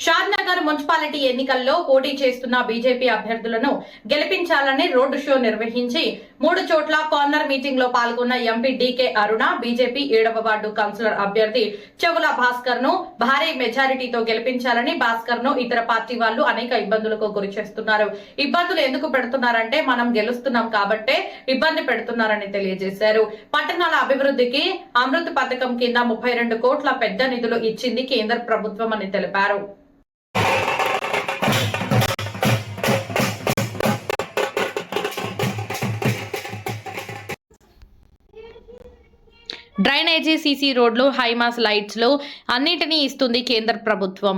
Shadnagar municipality ఎన్నికల్లో పోటీ చేస్తున్న బీజేపీ అభ్యర్థులను గెలిపించాలని రోడ్డు షో నిర్వహించి 3 చోట్ల కార్నర్ మీటింగ్ లో పాల్గొన్న ఎంపీ డీకే అరుణ బీజేపీ 7వ వార్డు కౌన్సిలర్ అభ్యర్థి చెవుల భాస్కర్ ను భారీ మెజారిటీతో గెలిపించాలని భాస్కర్ ను ఇతర పార్టీ వాళ్లు అనేక ఇబ్బందులకు గురి చేస్తున్నారు. ఇబ్బందులు ఎందుకు పెడుతున్నారంటే మనం గెలుస్తున్నాం కాబట్టే ఇబ్బంది పెడుతున్నారని తెలియజేశారు. పట్టణాల అభివృద్ధికి అమృత్ పథకం కింద 32 కోట్ల పెద్ద నిధులు ఇచ్చింది కేంద్ర ప్రభుత్వం అని తెలిపారు. డ్రైనేజీ, సీసీ రోడ్లు, హైమాస్ లైట్స్ లో అన్నిటినీ ఇస్తుంది కేంద్ర ప్రభుత్వం.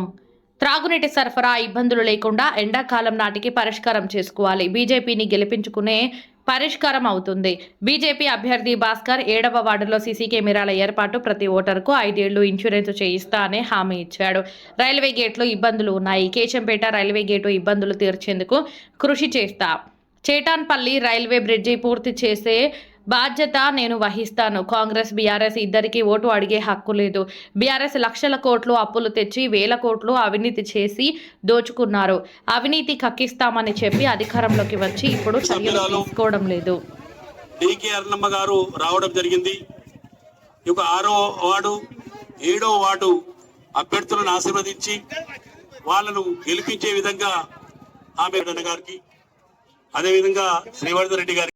త్రాగునీటి సరఫరా ఇబ్బందులు లేకుండా ఎండాకాలం నాటికి పరిష్కారం చేసుకోవాలి. బీజేపీని గెలిపించుకునే పరిష్కారం అవుతుంది. బీజేపీ అభ్యర్థి భాస్కర్ 7వ వార్డులో సీసీ కెమెరాల ఏర్పాటు, ప్రతి ఓటరుకు 5 ఏళ్లు ఇన్సూరెన్స్ చేయిస్తా అనే హామీ ఇచ్చాడు. రైల్వే గేట్లు ఇబ్బందులు ఉన్నాయి. కేశంపేట రైల్వే గేటు ఇబ్బందులు తీర్చేందుకు కృషి చేస్తా. చేటాన్పల్లి రైల్వే బ్రిడ్జి పూర్తి చేసే బాధ్యత నేను వహిస్తాను. కాంగ్రెస్, బీఆర్ఎస్ ఇద్దరికి ఓటు అడిగే హక్కు లేదు. బీఆర్ఎస్ లక్షల కోట్లు అప్పులు తెచ్చి 1000 కోట్లు అవినీతి చేసి దోచుకున్నారు. అవినీతి కక్కిస్తామని చెప్పి అధికారంలోకి వచ్చి ఇప్పుడు చర్యలు తీసుకోవడం లేదు. డీకే అరుణమ్మ గారు రావడం జరిగింది. ఇక 6వ వార్డు 7వ వార్డు అభ్యర్థులను ఆశీర్వదించి వాళ్ళను గెలిపించే విధంగా ఆమె గారికి, అదేవిధంగా శ్రీవర్ధన్ రెడ్డి గారికి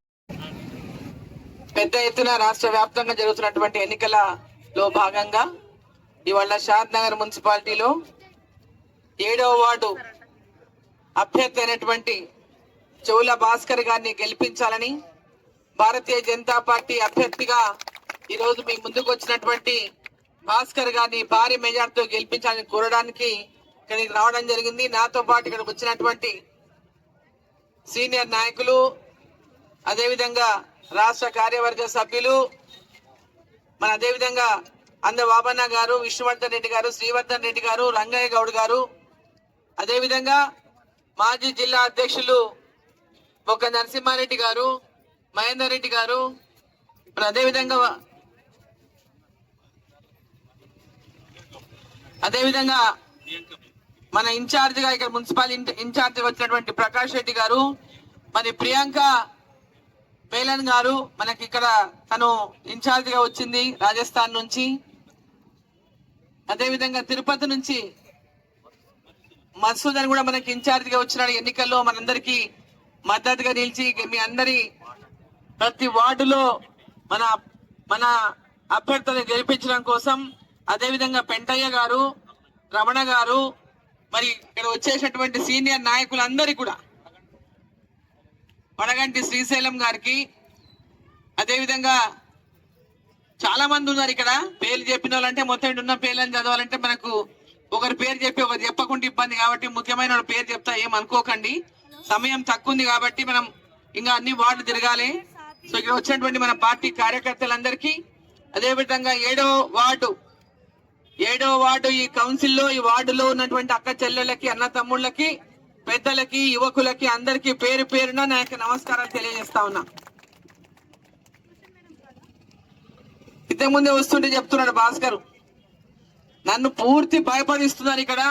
పెద్ద ఎత్తున రాష్ట్ర వ్యాప్తంగా జరుగుతున్నటువంటి ఎన్నికలలో భాగంగా ఇవాళ షాద్నగర్ మున్సిపాలిటీలో 7వ వార్డు అభ్యర్థి అయినటువంటి చెవుల భాస్కర్ గారిని గెలిపించాలని భారతీయ జనతా పార్టీ అభ్యర్థిగా ఈరోజు మీ ముందుకు వచ్చినటువంటి భాస్కర్ గారిని భారీ మెజార్టీతో గెలిపించాలని కోరడానికి ఇక్కడికి రావడం జరిగింది. నాతో పాటు ఇక్కడికి వచ్చినటువంటి సీనియర్ నాయకులు, అదేవిధంగా రాష్ట్ర కార్యవర్గ సభ్యులు, మన అదేవిధంగా అంద బాబన్న గారు, విష్ణువర్ధన్ రెడ్డి గారు, శ్రీవర్ధన్ రెడ్డి గారు, రంగయ్య గౌడ్ గారు, అదేవిధంగా మాజీ జిల్లా అధ్యక్షులు బొక్క నరసింహారెడ్డి గారు, మహేందర్ రెడ్డి గారు, అదేవిధంగా మన ఇన్ఛార్జిగా ఇక్కడ మున్సిపల్ ఇన్ఛార్జిగా వచ్చినటువంటి ప్రకాష్ రెడ్డి గారు, మరి ప్రియాంక పేలన్ గారు మనకి ఇక్కడ తను ఇన్ఛార్జిగా వచ్చింది రాజస్థాన్ నుంచి, అదేవిధంగా తిరుపతి నుంచి మసూద్ అని కూడా మనకి ఇన్ఛార్జిగా వచ్చిన ఎన్నికల్లో మనందరికీ మద్దతుగా నిలిచి మీ అందరి ప్రతి వార్డులో మన అభ్యర్థులను గెలిపించడం కోసం, అదేవిధంగా పెంటయ్య గారు, రమణ గారు, మరి ఇక్కడ వచ్చేసినటువంటి సీనియర్ నాయకులందరికీ కూడా, వడగంటి శ్రీశైలం గారికి, అదేవిధంగా చాలా మంది ఉన్నారు ఇక్కడ. పేర్లు చెప్పిన వాళ్ళంటే మొత్తం ఉన్న పేర్లను చదవాలంటే మనకు ఒకరి పేరు చెప్పి ఒకరు చెప్పకుండా ఇబ్బంది కాబట్టి ముఖ్యమైన పేరు చెప్తా, ఏమనుకోకండి. సమయం తక్కువ ఉంది కాబట్టి మనం ఇంకా అన్ని వార్డులు తిరగాలి. సో ఇక్కడ వచ్చినటువంటి మన పార్టీ కార్యకర్తలందరికీ, అదేవిధంగా 7వ వార్డు ఈ కౌన్సిల్లో ఈ వార్డులో ఉన్నటువంటి అక్క చెల్లెళ్ళకి, అన్న తమ్ముళ్ళకి, పెద్దలకి, యువకులకి అందరికీ పేరు పేరున నా యొక్క నమస్కారాలు తెలియజేస్తా ఉన్నా. ఇంతకుముందే వస్తుంటే చెప్తున్నాడు భాస్కర్, నన్ను పూర్తి భయపడిస్తున్నారు, ఇక్కడ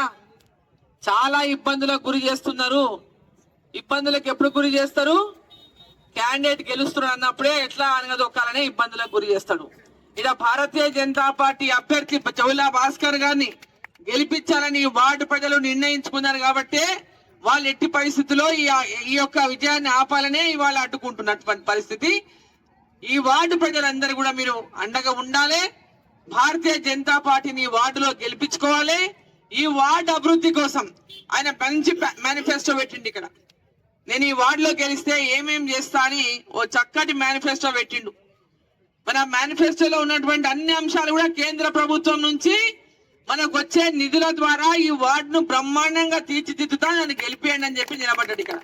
చాలా ఇబ్బందులకు గురి చేస్తున్నారు. ఇబ్బందులకు ఎప్పుడు గురి చేస్తారు? క్యాండిడేట్ గెలుస్తున్నాడు అన్నప్పుడే ఎట్లా అనగదొక్కాలనే ఇబ్బందులకు గురి చేస్తాడు. ఇలా భారతీయ జనతా పార్టీ అభ్యర్థి చెవుల భాస్కర్ గారిని గెలిపించాలని వార్డు ప్రజలు నిర్ణయించుకున్నారు కాబట్టి వాళ్ళు ఎట్టి పరిస్థితుల్లో ఈ యొక్క విజయాన్ని ఆపాలనే ఇవాళ అడ్డుకుంటున్నటువంటి పరిస్థితి. ఈ వార్డు ప్రజలందరూ కూడా మీరు అండగా ఉండాలి. భారతీయ జనతా పార్టీని ఈ వార్డులో గెలిపించుకోవాలి. ఈ వార్డు అభివృద్ధి కోసం ఆయన మంచి మేనిఫెస్టో పెట్టిండు. ఇక్కడ నేను ఈ వార్డులో గెలిస్తే ఏమేం చేస్తా అని ఓ చక్కటి మేనిఫెస్టో పెట్టిండు. మన మేనిఫెస్టోలో ఉన్నటువంటి అన్ని అంశాలు కూడా కేంద్ర ప్రభుత్వం నుంచి మనకు వచ్చే నిధుల ద్వారా ఈ వార్డును బ్రహ్మాండంగా తీర్చిదిద్దుతా, నన్ను గెలిపేయండి అని చెప్పి నిలబడ్డాడు. ఇక్కడ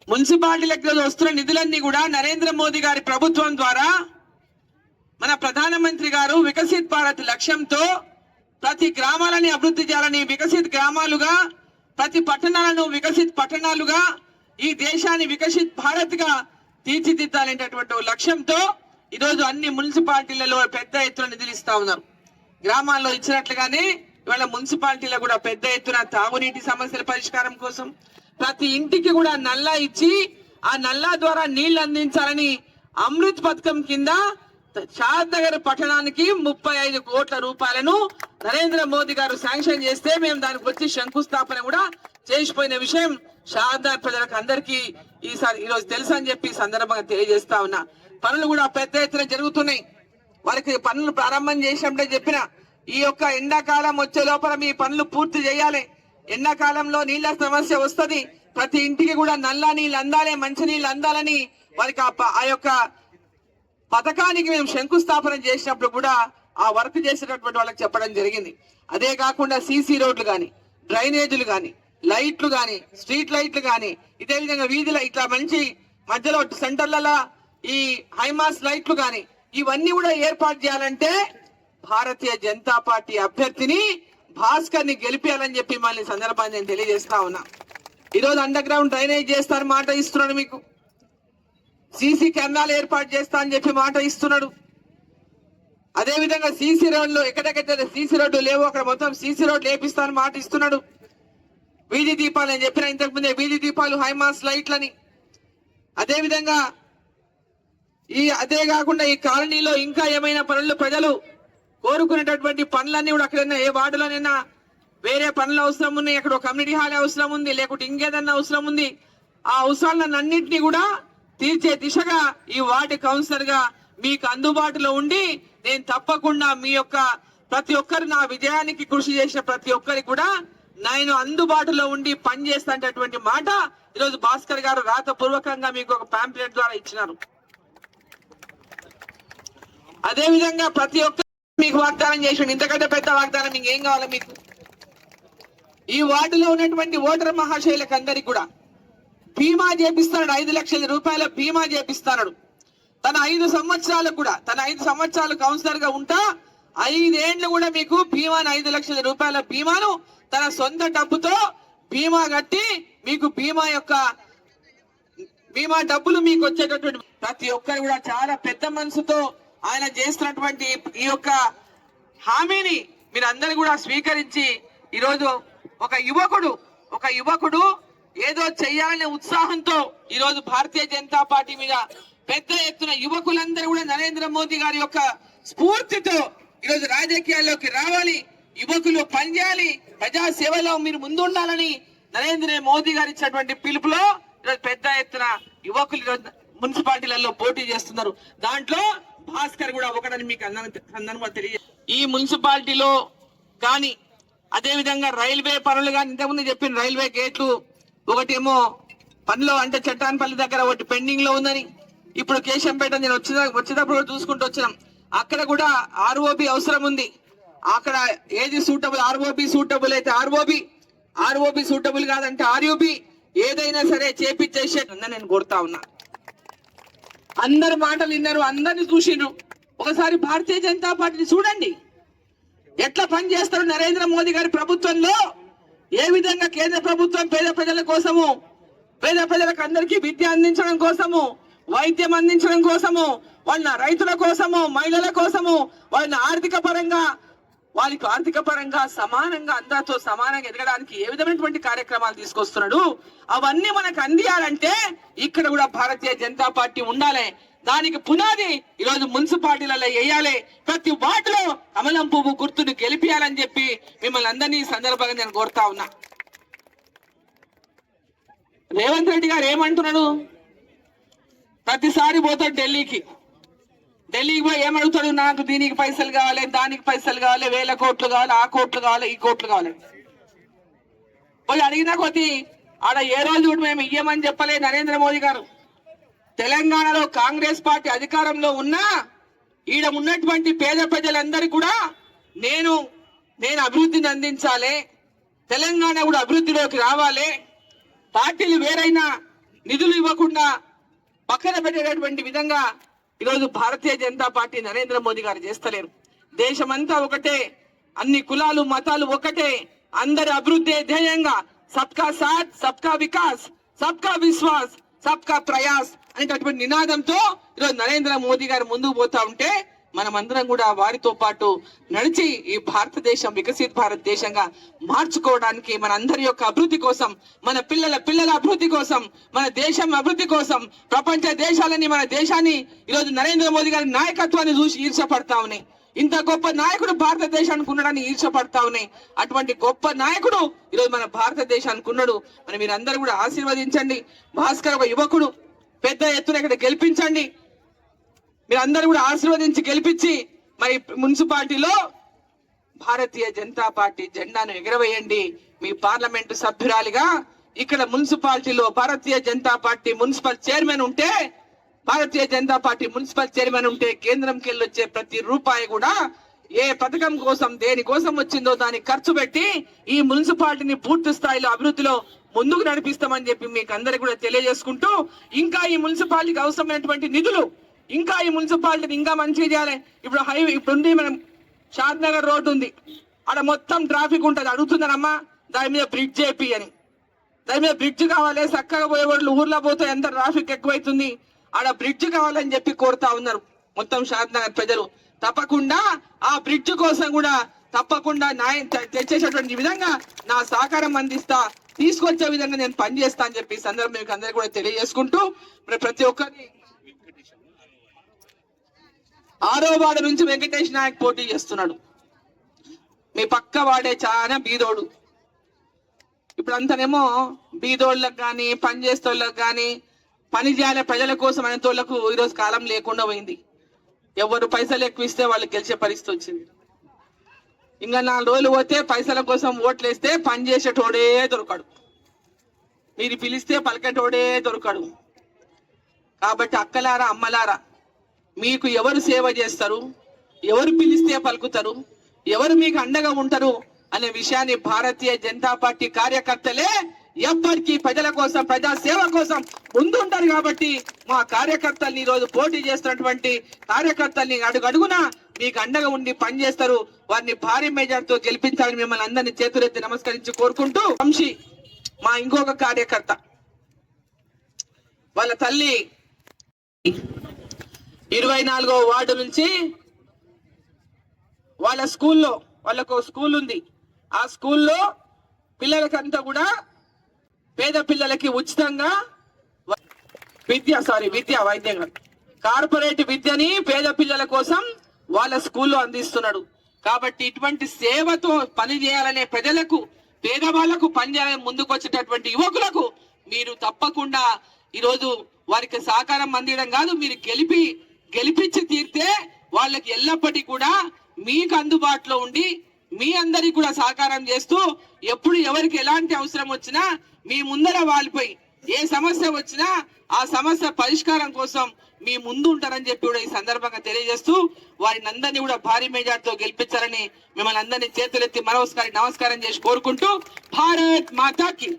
మున్సిపాలిటీలకు వస్తున్న నిధులన్నీ కూడా నరేంద్ర మోదీ గారి ప్రభుత్వం ద్వారా మన ప్రధానమంత్రి గారు వికసిత్ భారత్ లక్ష్యంతో ప్రతి గ్రామాలని అభివృద్ధి చేయాలని, వికసిత్ గ్రామాలుగా, ప్రతి పట్టణాలను వికసిత్ పట్టణాలుగా, ఈ దేశాన్ని వికసిత్ భారత్ గా తీర్చిదిద్దాలనేటటువంటి లక్ష్యంతో ఈరోజు అన్ని మున్సిపాలిటీలలో పెద్ద ఎత్తున నిధులు ఇస్తా ఉన్నారు. గ్రామాల్లో ఇచ్చినట్లుగానే ఇవాళ మున్సిపాలిటీలో కూడా పెద్ద ఎత్తున తాగునీటి సమస్యల పరిష్కారం కోసం ప్రతి ఇంటికి కూడా నల్లా ఇచ్చి ఆ నల్లా ద్వారా నీళ్లు అందించాలని అమృత్ పథకం కింద షాద్ నగర్ పట్టణానికి 35 కోట్ల రూపాయలను నరేంద్ర మోదీ గారు శాంక్షన్ చేస్తే మేము దానికి వచ్చి శంకుస్థాపన కూడా చేసిపోయిన విషయం షాద్ నగర్ ప్రజలకు అందరికీ ఈరోజు తెలుసు అని చెప్పి సందర్భంగా తెలియజేస్తా ఉన్నా. పనులు కూడా పెద్ద ఎత్తున జరుగుతున్నాయి. వారికి పనులు ప్రారంభం చేసినప్పుడే చెప్పిన ఈ యొక్క ఎండాకాలం వచ్చే లోపల మీ పనులు పూర్తి చేయాలి. ఎండాకాలంలో నీళ్ల సమస్య వస్తుంది. ప్రతి ఇంటికి కూడా నల్ల నీళ్ళు అందాలి, మంచి నీళ్ళు అందాలని వారికి ఆ యొక్క పథకానికి మేము శంకుస్థాపన చేసినప్పుడు కూడా ఆ వర్క్ చేసేటటువంటి వాళ్ళకి చెప్పడం జరిగింది. అదే కాకుండా సీసీ రోడ్లు కానీ, డ్రైనేజీలు కానీ, లైట్లు కానీ, స్ట్రీట్ లైట్లు కానీ, ఇదే విధంగా వీధిలో ఇట్లా మంచి మధ్యలో సెంటర్లలో ఈ హైమాస్ లైట్లు కానీ ఇవన్నీ కూడా ఏర్పాటు చేయాలంటే భారతీయ జనతా పార్టీ అభ్యర్థిని భాస్కర్ ని గెలిపించాలని చెప్పి మళ్ళీ సందర్భాన్ని నేను తెలియజేస్తా ఉన్నా. ఈరోజు అండర్ గ్రౌండ్ డ్రైనేజ్ చేస్తారని మాట ఇస్తున్నాడు, మీకు సీసీ కెమెరాలు ఏర్పాటు చేస్తా అని చెప్పి మాట ఇస్తున్నాడు. అదే విధంగా సీసీ రోడ్లు ఎక్కడెక్కడైతే సీసీ రోడ్లు లేవు అక్కడ మొత్తం సీసీ రోడ్లు వేపిస్తానని మాట ఇస్తున్నాడు. వీధి దీపాలు నేను చెప్పిన ఇంతకు ముందే వీధి దీపాలు, హైమాస్ లైట్లని, అదే విధంగా అదే కాకుండా ఈ కాలనీలో ఇంకా ఏమైనా పనులు ప్రజలు కోరుకునేటటువంటి పనులన్నీ కూడా అక్కడైనా ఏ వార్డులోనైనా వేరే పనులు అవసరం ఉన్నాయి, అక్కడ ఒక కమ్యూనిటీ హాల్ అవసరం ఉంది, లేకుంటే ఇంకేదన్నా అవసరం ఉంది, ఆ అవసరాలను అన్నింటినీ కూడా తీర్చే దిశగా ఈ వార్డు కౌన్సిలర్ గా మీకు అందుబాటులో ఉండి నేను తప్పకుండా మీ యొక్క ప్రతి ఒక్కరు నా విజయానికి కృషి చేసిన ప్రతి ఒక్కరికి కూడా నేను అందుబాటులో ఉండి పనిచేస్తానటువంటి మాట ఈరోజు భాస్కర్ గారు రాతపూర్వకంగా మీకు ఒక పాంప్లెట్ ద్వారా ఇచ్చినారు. అదే విధంగా ప్రతి ఒక్క మీకు వాగ్దానం చేసాడు. ఇంతకంటే పెద్ద వాగ్దానం ఇంకేం కావాలి మీకు? ఈ వార్డులో ఉన్నటువంటి ఓటర్ మహాశైలకు అందరికి కూడా బీమా చేపిస్తాడు. 5 లక్షల రూపాయల బీమా చేపిస్తాడు. తన 5 సంవత్సరాలకు కూడా, తన 5 సంవత్సరాలు కౌన్సిలర్ గా ఉంటా 5 ఏళ్లు కూడా మీకు బీమాను 5 లక్షల రూపాయల బీమాను తన సొంత డబ్బుతో బీమా కట్టి మీకు బీమా డబ్బులు మీకు వచ్చేటటువంటి ప్రతి ఒక్కరు కూడా చాలా పెద్ద మనసుతో ఆయన చేస్తున్నటువంటి ఈ యొక్క హామీని మీరు అందరు కూడా స్వీకరించి ఈరోజు ఒక యువకుడు ఏదో చెయ్యాలనే ఉత్సాహంతో ఈరోజు భారతీయ జనతా పార్టీ మీద పెద్ద ఎత్తున యువకులందరూ కూడా నరేంద్ర మోదీ గారి యొక్క స్ఫూర్తితో ఈరోజు రాజకీయాల్లోకి రావాలి, యువకులు పనిచేయాలి, ప్రజా సేవలో మీరు ముందుండాలని నరేంద్ర మోదీ గారు ఇచ్చినటువంటి పిలుపులో ఈరోజు పెద్ద ఎత్తున యువకులు ఈరోజు మున్సిపాలిటీలలో పోటీ చేస్తున్నారు. దాంట్లో భాస్కర్ కూడా ఒకటని మీకు అందరూ తెలియ. ఈ మున్సిపాలిటీలో కానీ అదే విధంగా రైల్వే పనులు కానీ ఇంతకుముందు చెప్పిన రైల్వే గేట్లు ఒకటేమో పనులు అంటే చట్టాన్పల్లి దగ్గర ఒకటి పెండింగ్ లో ఉందని, ఇప్పుడు కేశంపేట నేను వచ్చేటప్పుడు చూసుకుంటూ వచ్చినాం, అక్కడ కూడా ఆర్ఓబి అవసరం ఉంది. అక్కడ ఏది సూటబుల్, ఆర్ఓబి సూటబుల్ అయితే ఆర్ఓబి సూటబుల్ కాదంటే ఆర్యూబి ఏదైనా సరే చేపించేసే నేను కోరుతా ఉన్నా. అందరు మాటలు విన్నారు, అందరిని చూసిండ్రు. ఒకసారి భారతీయ జనతా పార్టీని చూడండి ఎట్లా పని చేస్తారు. నరేంద్ర మోదీ గారి ప్రభుత్వంలో ఏ విధంగా కేంద్ర ప్రభుత్వం పేద ప్రజల కోసము, పేద ప్రజలకు అందరికీ విద్య అందించడం కోసము, వైద్యం అందించడం కోసము, వాళ్ళ రైతుల కోసము, మహిళల కోసము, వాళ్ళని వారికి ఆర్థిక పరంగా సమానంగా అందరితో సమానంగా ఎదగడానికి ఏ విధమైనటువంటి కార్యక్రమాలు తీసుకొస్తున్నాడు, అవన్నీ మనకు అందియాలంటే ఇక్కడ కూడా భారతీయ జనతా పార్టీ ఉండాలి. దానికి పునాది ఈరోజు మున్సిపాలిటీలలో వేయాలి. ప్రతి వార్డులో కమలం పువ్వు గుర్తును గెలిపియాలని చెప్పి మిమ్మల్ని అందరినీ ఈ సందర్భంగా నేను కోరుతా ఉన్నా. రేవంత్ రెడ్డి గారు ఏమంటున్నాడు? ప్రతిసారి పోతాడు ఢిల్లీకి పోయి ఏమడుగుతాడు? నాకు దీనికి పైసలు కావాలి, దానికి పైసలు కావాలి, 1000 కోట్లు కావాలి, ఆ కోట్లు కావాలి, ఈ కోట్లు కావాలి. పోయి అడిగినా కొద్ది ఆడ ఏ రోజు కూడా మేము ఇయ్యమని చెప్పలే నరేంద్ర మోదీ గారు. తెలంగాణలో కాంగ్రెస్ పార్టీ అధికారంలో ఉన్నా ఈడ ఉన్నటువంటి పేద ప్రజలందరికీ కూడా నేను అభివృద్ధిని అందించాలి, తెలంగాణ కూడా అభివృద్ధిలోకి రావాలి, పార్టీలు వేరైనా నిధులు ఇవ్వకుండా పక్కన పెట్టేటటువంటి విధంగా ఈరోజు భారతీయ జనతా పార్టీ నరేంద్ర మోదీ గారు చేస్తలేరు. దేశమంతా ఒకటే, అన్ని కులాలు మతాలు ఒకటే, అందరి అభివృద్ధి ధ్యేయంగా సబ్కా సాత్, సబ్కా వికాస్, సబ్కా విశ్వాస్, సబ్కా ప్రయాస్ అనేటటువంటి నినాదంతో ఈరోజు నరేంద్ర మోదీ గారు ముందుకు పోతా ఉంటే మనమందరం కూడా వారితో పాటు నడిచి ఈ భారతదేశం వికసిత్ భారతదేశంగా మార్చుకోవడానికి, మన అందరి యొక్క అభివృద్ధి కోసం, మన పిల్లల అభివృద్ధి కోసం, మన దేశం అభివృద్ధి కోసం, ప్రపంచ దేశాలని మన దేశాన్ని ఈరోజు నరేంద్ర మోదీ గారి నాయకత్వాన్ని చూసి ఈర్షపడతా ఉన్నాయి. ఇంత గొప్ప నాయకుడు భారతదేశానికి ఉన్నాడని ఈర్షపడతా ఉన్నాయి. అటువంటి గొప్ప నాయకుడు ఈరోజు మన భారతదేశానికి ఉన్నాడు. మరి మీరందరూ కూడా ఆశీర్వదించండి. భాస్కర్ ఒక యువకుడు, పెద్ద ఎత్తున ఇక్కడ గెలిపించండి. మీరందరూ కూడా ఆశీర్వదించి గెలిపించి మరి మున్సిపాలిటీలో భారతీయ జనతా పార్టీ జెండాను ఎగరవేయండి. మీ పార్లమెంటు సభ్యురాలిగా ఇక్కడ మున్సిపాలిటీలో Bharatiya Janata party municipal chairman ఉంటే, Bharatiya Janata party municipal chairman ఉంటే కేంద్రంకి వెళ్ళి వచ్చే ప్రతి రూపాయి కూడా ఏ పథకం కోసం దేని కోసం వచ్చిందో దానికి ఖర్చు పెట్టి ఈ మున్సిపాలిటీని పూర్తి స్థాయిలో అభివృద్ధిలో ముందుకు నడిపిస్తామని చెప్పి మీకు అందరికి కూడా తెలియజేసుకుంటూ, ఇంకా ఈ మున్సిపాలిటీకి అవసరమైనటువంటి నిధులు, ఇంకా ఈ మున్సిపాలిటీని ఇంకా మంచిగా చేయాలి. ఇప్పుడు హైవే ఇప్పుడుంది, మనం షాద్ నగర్ రోడ్డు ఉంది, అక్కడ మొత్తం ట్రాఫిక్ ఉంటుంది. అడుగుతున్నారమ్మా దాని మీద బ్రిడ్జ్ చేపి అని. దాని మీద బ్రిడ్జ్ కావాలి, చక్కగా పోయే వాళ్ళు ఊర్లో పోతే ఎంత ట్రాఫిక్ ఎక్కువైతుంది, ఆడ బ్రిడ్జ్ కావాలని చెప్పి కోరుతా ఉన్నారు మొత్తం షాద్ నగర్ ప్రజలు. తప్పకుండా ఆ బ్రిడ్జ్ కోసం కూడా తప్పకుండా న్యాయం తెచ్చేసేటువంటి విధంగా నా సహకారం అందిస్తా, తీసుకొచ్చే విధంగా నేను పనిచేస్తా అని చెప్పి సందర్భం మీకు అందరికీ కూడా తెలియజేసుకుంటూ, మరి ప్రతి ఒక్కరిని 6వ వార్డు నుంచి వెంకటేష్ నాయక్ పోటీ చేస్తున్నాడు. మీ పక్క వాడే చాలా బీదోడు. ఇప్పుడు అంతనేమో బీదోళ్ళకి కానీ పని చేసేటోళ్ళకి కానీ పని చేయాలి ప్రజల కోసం అనేటోళ్లకు ఈరోజు కాలం లేకుండా పోయింది. ఎవరు పైసలు ఎక్కువ ఇస్తే వాళ్ళు గెలిచే పరిస్థితి వచ్చింది. ఇంకా 4 రోజులు పోతే పైసల కోసం ఓట్లు వేస్తే పని చేసేటోడే దొరకడు, మీరు పిలిస్తే పలికేటోడే దొరకడు. కాబట్టి అక్కలారా అమ్మలారా, మీకు ఎవరు సేవ చేస్తారు, ఎవరు పిలిస్తే పలుకుతారు, ఎవరు మీకు అండగా ఉంటారు అనే విషయాన్ని భారతీయ జనతా పార్టీ కార్యకర్తలే ఎప్పటికీ ప్రజల కోసం, ప్రజా సేవ కోసం ముందుంటారు. కాబట్టి మా కార్యకర్తల్ని ఈరోజు పోటీ చేస్తున్నటువంటి కార్యకర్తల్ని అడుగడుగునా మీకు అండగా ఉండి పనిచేస్తారు. వారిని భారీ మెజార్టీతో గెలిపించాలని మిమ్మల్ని అందరినీ చేతులెత్తి నమస్కరించి కోరుకుంటూ, వంశీ మా ఇంకొక కార్యకర్త, వాళ్ళ తల్లి 24వ వార్డు నుంచి వాళ్ళ స్కూల్లో, వాళ్ళకు స్కూల్ ఉంది, ఆ స్కూల్లో పిల్లలకంతా కూడా పేద పిల్లలకి ఉచితంగా విద్య వైద్యం కార్పొరేట్ విద్యని పేద పిల్లల కోసం వాళ్ళ స్కూల్లో అందిస్తున్నాడు. కాబట్టి ఇటువంటి సేవతో పని చేయాలనే ప్రజలకు, పేదవాళ్లకు పని చేయాలని ముందుకు వచ్చేటటువంటి యువకులకు మీరు తప్పకుండా ఈరోజు వారికి సహకారం అందించడం కాదు, మీరు గెలిపించి తీరితే వాళ్ళకి ఎల్లప్పటికీ కూడా మీకు అందుబాటులో ఉండి మీ అందరికి కూడా సహకారం చేస్తూ, ఎప్పుడు ఎవరికి ఎలాంటి అవసరం వచ్చినా మీ ముందర వాలిపోయి ఏ సమస్య వచ్చినా ఆ సమస్య పరిష్కారం కోసం మీ ముందు ఉంటారని చెప్పి కూడా ఈ సందర్భంగా తెలియజేస్తూ, వారిని అందరినీ కూడా భారీ మెజార్టీతో గెలిపించాలని మిమ్మల్ని అందరినీ చేతులెత్తి మరోసారి నమస్కారం చేసి కోరుకుంటూ, భారత్ మాతాకి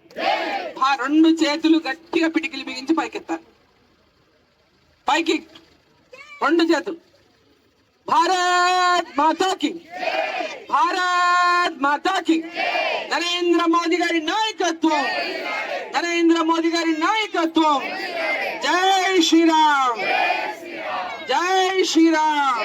2 చేతులు గట్టిగా పిటికిలు బిగించి పైకెత్తారు. పైకి 2 చేతులు. భారత్ మాతాకి, భారత్ మాతాకి. నరేంద్ర మోదీ గారి నాయకత్వం, నరేంద్ర మోదీ గారి నాయకత్వం. జై శ్రీరామ్, జై శ్రీరామ్.